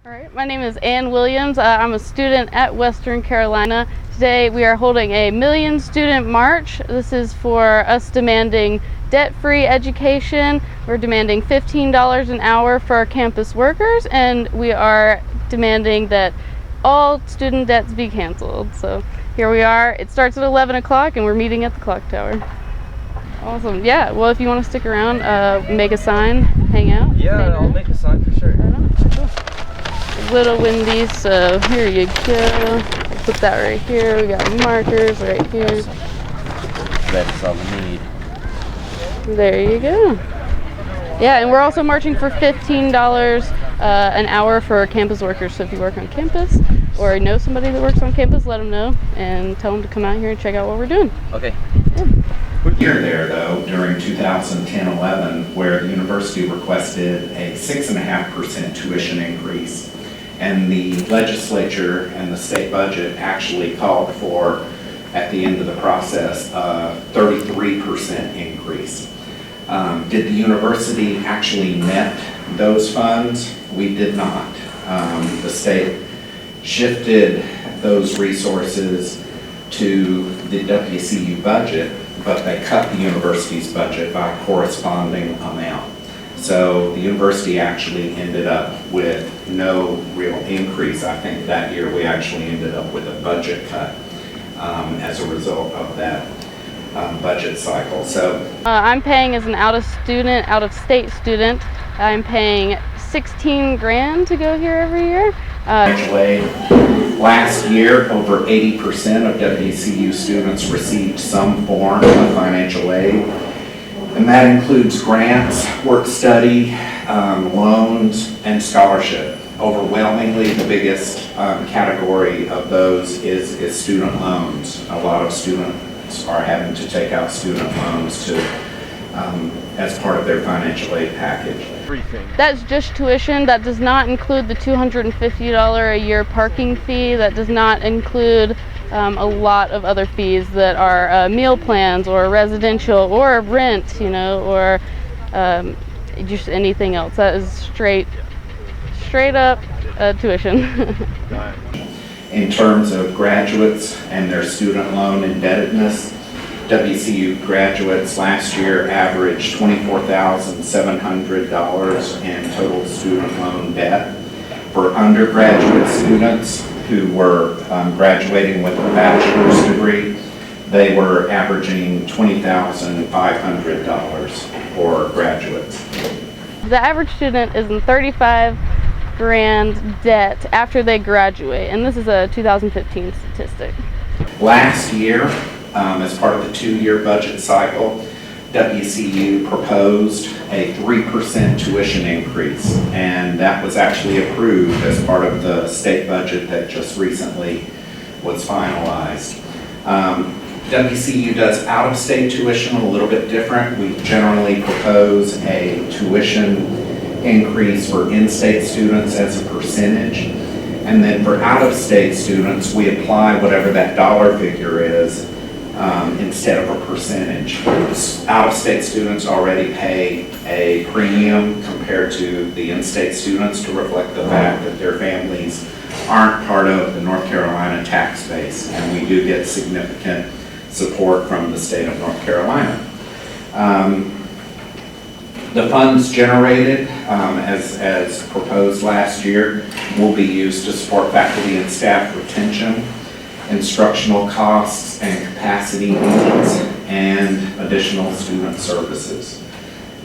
All right, my name is Ann Williams. I'm a student at Western Carolina. Today we are holding a Million Student March. This is for us demanding debt-free education. We're demanding $15 an hour for our campus workers, and we are demanding that all student debts be canceled. So here we are. It starts at 11 o'clock and we're meeting at the clock tower. Awesome. Yeah, well, if you want to stick around, make a sign, hang out. Yeah, I'll make a sign for sure. Right on. Cool. A little windy, so here you go. Put that right here. We got markers right here. That's all we need. There you go. Yeah, and we're also marching for $15 an hour for campus workers. So if you work on campus or know somebody that works on campus, let them know and tell them to come out here and check out what we're doing. Okay. Yeah. Year there, though, during 2010-11, where the university requested a 6.5% tuition increase, and the legislature and the state budget actually called for, at the end of the process, a 33% increase. Did the university actually net those funds? We did not. The state shifted those resources to the WCU budget, but they cut the university's budget by a corresponding amount. So the university actually ended up with no real increase. I think that year we actually ended up with a budget cut as a result of that budget cycle. So I'm paying as an out-of-state student. I'm paying 16 grand to go here every year. Financial aid. Last year, over 80% of WCU students received some form of financial aid, and that includes grants, work study, loans, and scholarship. Overwhelmingly, the biggest category of those is student loans. A lot of students are having to take out student loans as part of their financial aid package. That's just tuition. That does not include the $250 a year parking fee. That does not include a lot of other fees that are meal plans or residential or rent, or just anything else. That is straight up tuition. In terms of graduates and their student loan indebtedness, WCU graduates last year averaged $24,700 in total student loan debt. For undergraduate students who were graduating with a bachelor's degree, they were averaging $20,500 for graduates. The average student is in 35 grand debt after they graduate, and this is a 2015 statistic. Last year, as part of the two-year budget cycle, WCU proposed a 3% tuition increase, and that was actually approved as part of the state budget that just recently was finalized. WCU does out-of-state tuition a little bit different. We generally propose a tuition increase for in-state students as a percentage, and then for out-of-state students, we apply whatever that dollar figure is instead of a percentage. Out-of-state students already pay a premium compared to the in-state students to reflect the fact that their families aren't part of the North Carolina tax base, and we do get significant support from the state of North Carolina. The funds generated, as proposed last year, will be used to support faculty and staff retention, instructional costs and capacity needs, and additional student services.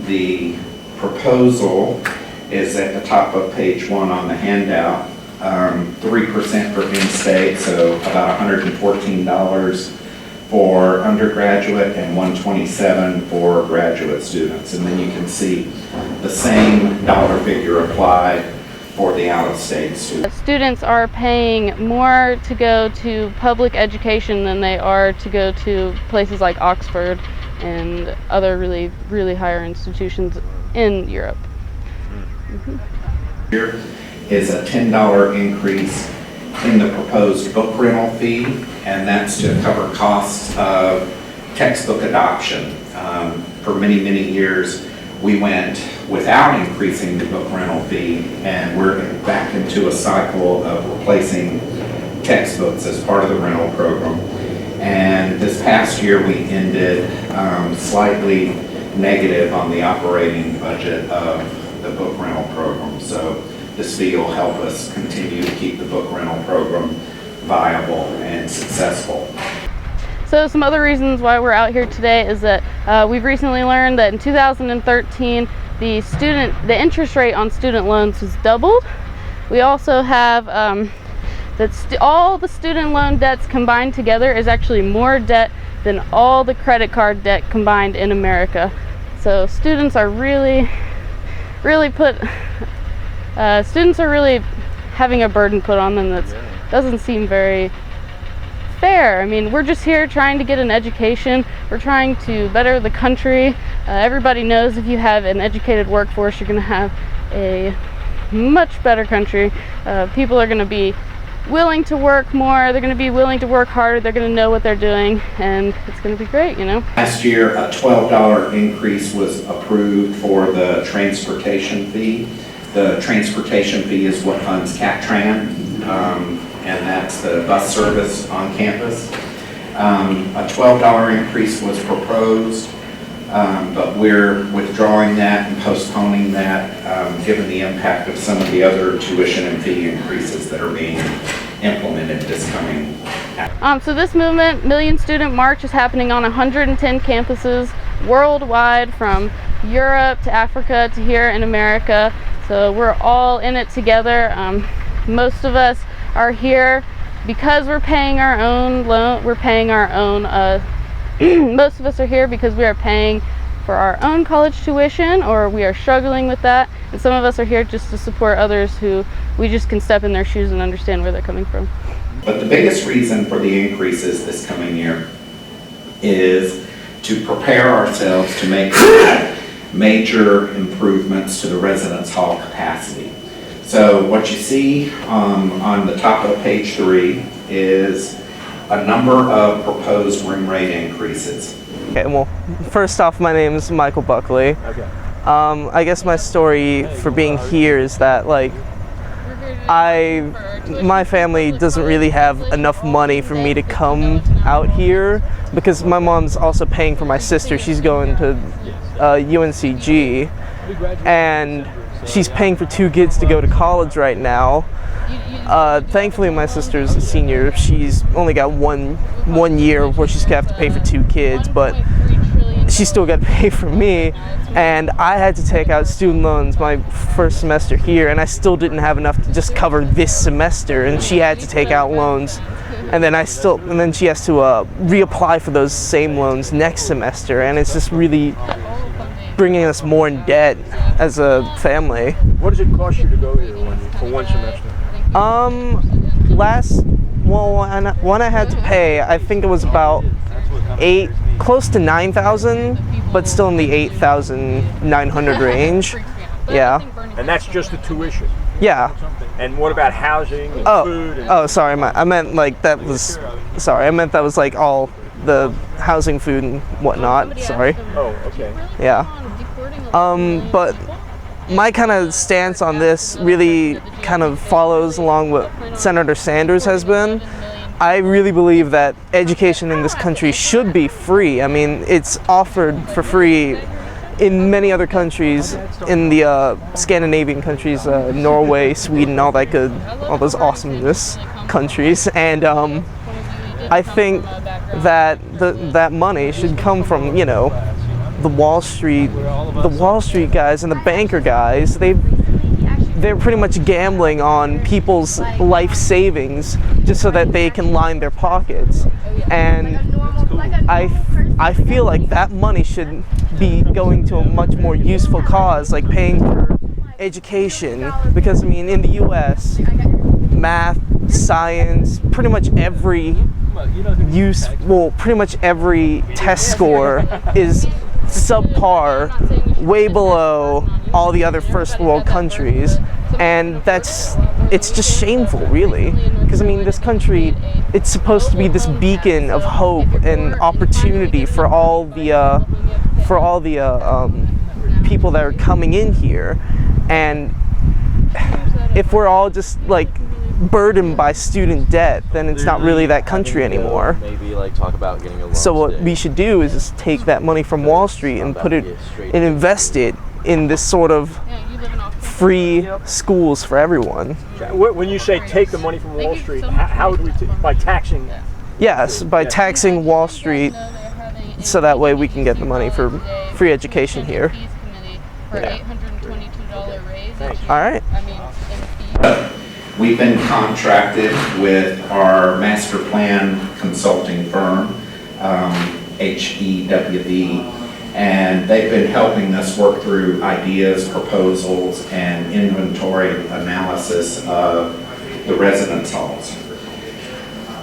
The proposal is at the top of page 1 on the handout. 3% for in-state, so about $114 for undergraduate and $127 for graduate students. And then you can see the same dollar figure applied for the out-of-state students. Students are paying more to go to public education than they are to go to places like Oxford and other really, really higher institutions in Europe. Here is a $10 increase in the proposed book rental fee, and that's to cover costs of textbook adoption. For many, many years, we went without increasing the book rental fee, and we're back into a cycle of replacing textbooks as part of the rental program. And this past year, we ended slightly negative on the operating budget of the book rental program. So this fee will help us continue to keep the book rental program viable and successful. So some other reasons why we're out here today is that we've recently learned that in 2013 the interest rate on student loans was doubled. We also have all the student loan debts combined together is actually more debt than all the credit card debt combined in America. So students are really having a burden put on them that doesn't seem very fair. I mean, we're just here trying to get an education. We're trying to better the country. Everybody knows if you have an educated workforce, you're going to have a much better country. People are going to be willing to work more. They're going to be willing to work harder. They're going to know what they're doing, and it's going to be great, you know. Last year, a $12 increase was approved for the transportation fee. The transportation fee is what funds Captran, and that's the bus service on campus. A $12 increase was proposed, but we're withdrawing that and postponing that given the impact of some of the other tuition and fee increases that are being implemented this coming. So this movement, Million Student March, is happening on 110 campuses worldwide, from Europe to Africa to here in America. So we're all in it together. Most of us are here because we're paying our own loan. We're paying our own, most of us are here because we are paying for our own college tuition, or we are struggling with that. And some of us are here just to support others who we just can step in their shoes and understand where they're coming from. But the biggest reason for the increases this coming year is to prepare ourselves to make major improvements to the residence hall capacity. So what you see on the top of page 3 is a number of proposed room rate increases. Okay, well, first off, my name is Michael Buckley. Okay. I guess my story for being here is that, like, my family doesn't really have enough money for me to come out here, because my mom's also paying for my sister. She's going to UNCG, and she's paying for 2 kids to go to college right now. Thankfully, my sister's a senior. She's only got one year where she's gonna have to pay for 2 kids, but she's still got to pay for me. And I had to take out student loans my first semester here, and I still didn't have enough to just cover this semester. And she had to take out loans, and then she has to reapply for those same loans next semester. And it's just really bringing us more in debt as a family. What does it cost you to go here for one semester? When I had to pay, I think it was about close to 9,000, but still in the 8,900 range. Yeah. And that's just the tuition. Yeah. And what about housing and food? Sorry, I meant that was like all the housing, food, and whatnot. Sorry. Oh, okay. Yeah. But my kind of stance on this really kind of follows along what Senator Sanders has been. I really believe that education in this country should be free. I mean, it's offered for free in many other countries, in the Scandinavian countries, Norway, Sweden, all those awesomeness countries. And I think that that money should come from, you know, the Wall Street guys and the banker guys. They're pretty much gambling on people's life savings just so that they can line their pockets. And I feel like that money should be going to a much more useful cause, like paying for education, because I mean, in the US, math, science, pretty much every test score is subpar, way below all the other first world countries, and it's just shameful, really, because I mean, this country, it's supposed to be this beacon of hope and opportunity for all the people that are coming in here, and if we're all just like burdened by student debt, then it's not really that country anymore. Maybe like talk about getting a loan. So what we should do is just take that money from Wall Street and put it and invest it in this sort of free schools for everyone. When you say take the money from Wall Street, how would we, by taxing? Yes, by taxing Wall Street, so that way we can get the money for free education here. Yeah. All right. We've been contracted with our master plan consulting firm, HEWB, and they've been helping us work through ideas, proposals, and inventory analysis of the residence halls.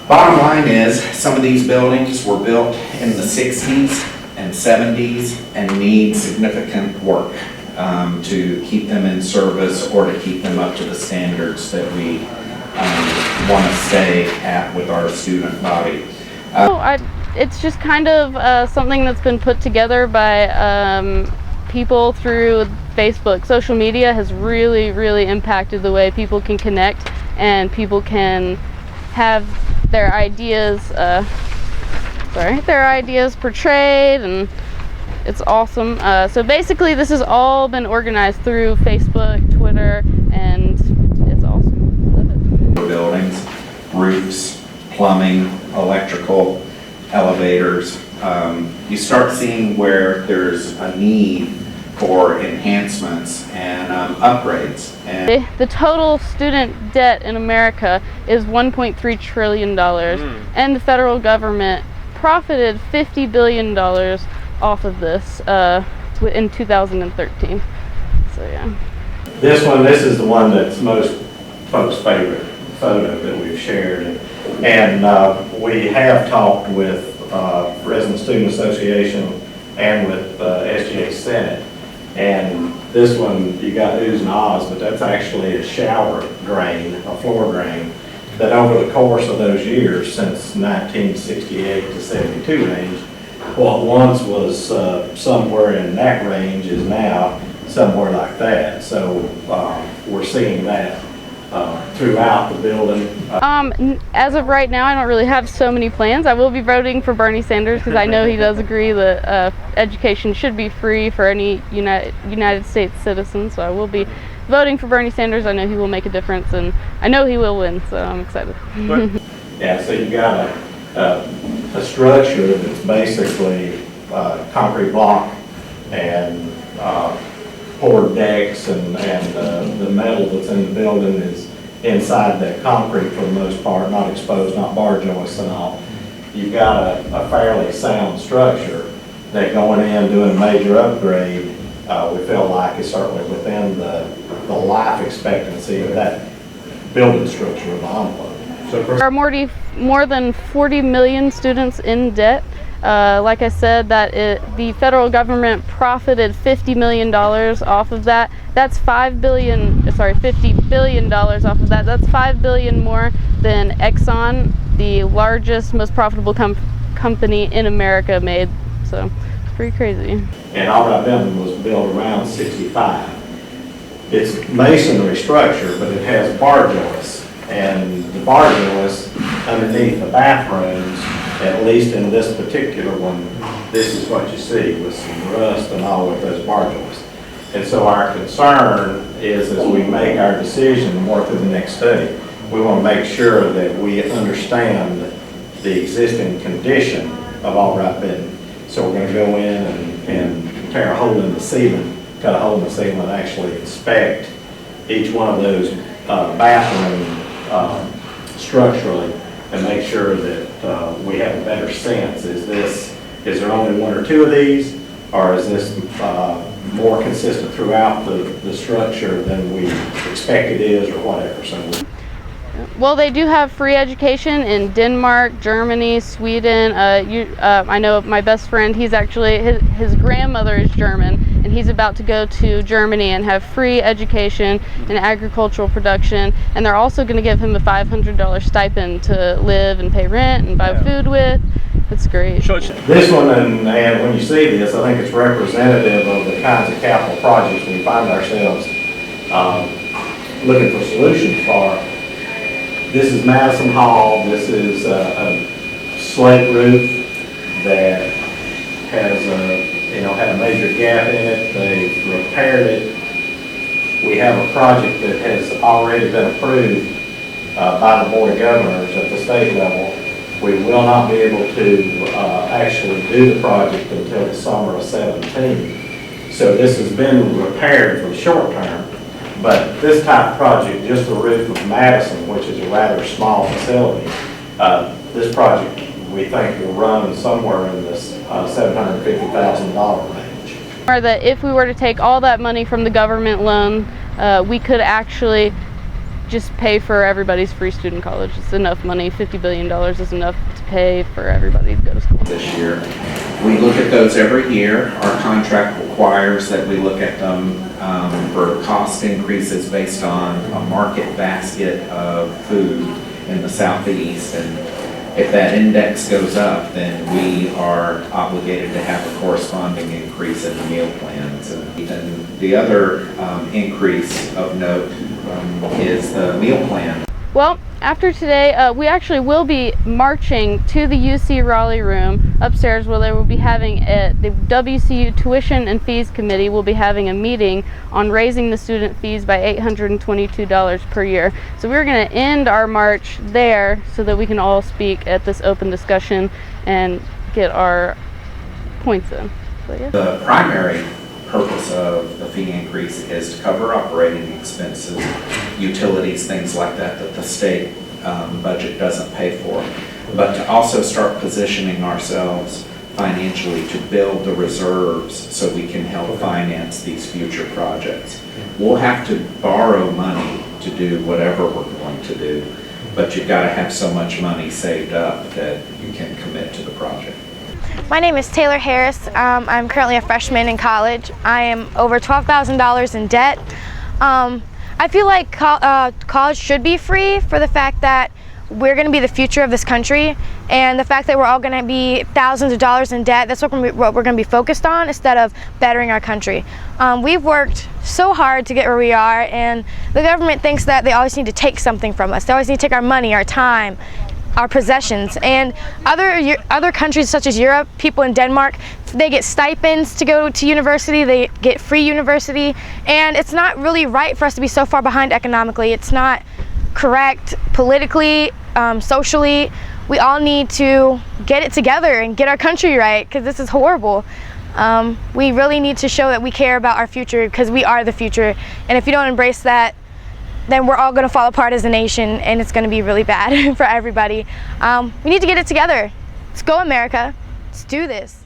Bottom line is, some of these buildings were built in the 60s and 70s and need significant work to keep them in service or to keep them up to the standards that we want to stay at with our student body. It's just kind of something that's been put together by people through Facebook. Social media has really impacted the way people can connect and people can have their ideas portrayed, and it's awesome. So basically this has all been organized through Facebook, Twitter, and it's awesome. Love it. Buildings, roofs, plumbing, electrical, elevators. You start seeing where there's a need for enhancements and upgrades. And the total student debt in America is $1.3 trillion, and the federal government profited $50 billion off of this in 2013. So yeah. This is the one that's most folks' favorite photo that we've shared. And we have talked with Resident Student Association and with SGA Senate. And this one, you got oohs and ahs, but that's actually a shower drain, a floor drain, that over the course of those years, since 1968 to 72 range, what once was somewhere in that range is now somewhere like that. So we're seeing that throughout the building. As of right now, I don't really have so many plans. I will be voting for Bernie Sanders because I know he does agree that education should be free for any United States citizen. So I will be voting for Bernie Sanders. I know he will make a difference, and I know he will win, so I'm excited. Yeah, so you got a structure that's basically concrete block and poured decks, and the metal that's in the building is inside that concrete for the most part, not exposed, not bar joists and all. You've got a fairly sound structure that going in, doing a major upgrade, we feel like is certainly within the life expectancy of that building structure of the envelope. So there are more than 40 million students in debt. Like I said, the federal government profited $50 million off of that. That's $50 billion off of that. That's $5 billion more than Exxon, the largest, most profitable company in America, made. So it's pretty crazy. And All Right Building was built around 65. It's masonry structure, but it has bar joists. And the bar joists underneath the bathrooms, at least in this particular one, this is what you see with some rust and all with those bar joists. And so our concern is, as we make our decision and work through the next study, we want to make sure that we understand the existing condition of All Right Building. So we're going to go in and tear a hole in the ceiling, cut a hole in the ceiling, and actually inspect each one of those bathrooms structurally, and make sure that we have a better sense. Is there only one or two of these, or is this more consistent throughout the structure than we expect it is, or whatever? So well, they do have free education in Denmark, Germany, Sweden. I know my best friend, he's actually, his grandmother is German, and he's about to go to Germany and have free education and agricultural production, and they're also going to give him a $500 stipend to live and pay rent and buy food with. That's great. This one, and when you see this, I think it's representative of the kinds of capital projects we find ourselves looking for solutions for. This is Madison Hall. This is a slate roof that has had a major gap in it. They've repaired it. We have a project that has already been approved by the Board of Governors at the state level. We will not be able to actually do the project until the summer of 17. So this has been repaired for the short term. But this type of project, just the roof of Madison, which is a rather small facility, this project we think will run somewhere in this $750,000 range. Or that if we were to take all that money from the government loan, we could actually just pay for everybody's free student college. It's enough money. $50 billion is enough to pay for everybody to go to school. This year, we look at those every year. Our contract requires that we look at them for cost increases based on a market basket of food in the southeast, and if that index goes up, then we are obligated to have a corresponding increase in the meal plans. And the other increase of note is the meal plan. Well, after today, we actually will be marching to the UC Raleigh room upstairs, where they will be having the WCU Tuition and Fees Committee will be having a meeting on raising the student fees by $822 per year. So we're going to end our march there so that we can all speak at this open discussion and get our points in. So, yeah. The primary purpose of the fee increase is to cover operating expenses, utilities, things like that the state budget doesn't pay for, but to also start positioning ourselves financially to build the reserves so we can help finance these future projects. We'll have to borrow money to do whatever we're going to do, but you've got to have so much money saved up that you can commit to the project. My name is Taylor Harris. I'm currently a freshman in college. I am over $12,000 in debt. I feel like college should be free for the fact that we're going to be the future of this country, and the fact that we're all going to be thousands of dollars in debt, that's what we're going to be focused on instead of bettering our country. We've worked so hard to get where we are, and the government thinks that they always need to take something from us. They always need to take our money, our time, our possessions. And other countries such as Europe, people in Denmark, they get stipends to go to university, they get free university, and it's not really right for us to be so far behind economically. It's not correct politically, socially. We all need to get it together and get our country right, because this is horrible. We really need to show that we care about our future, because we are the future, and if you don't embrace that, then we're all going to fall apart as a nation, and it's going to be really bad for everybody. We need to get it together. Let's go, America. Let's do this.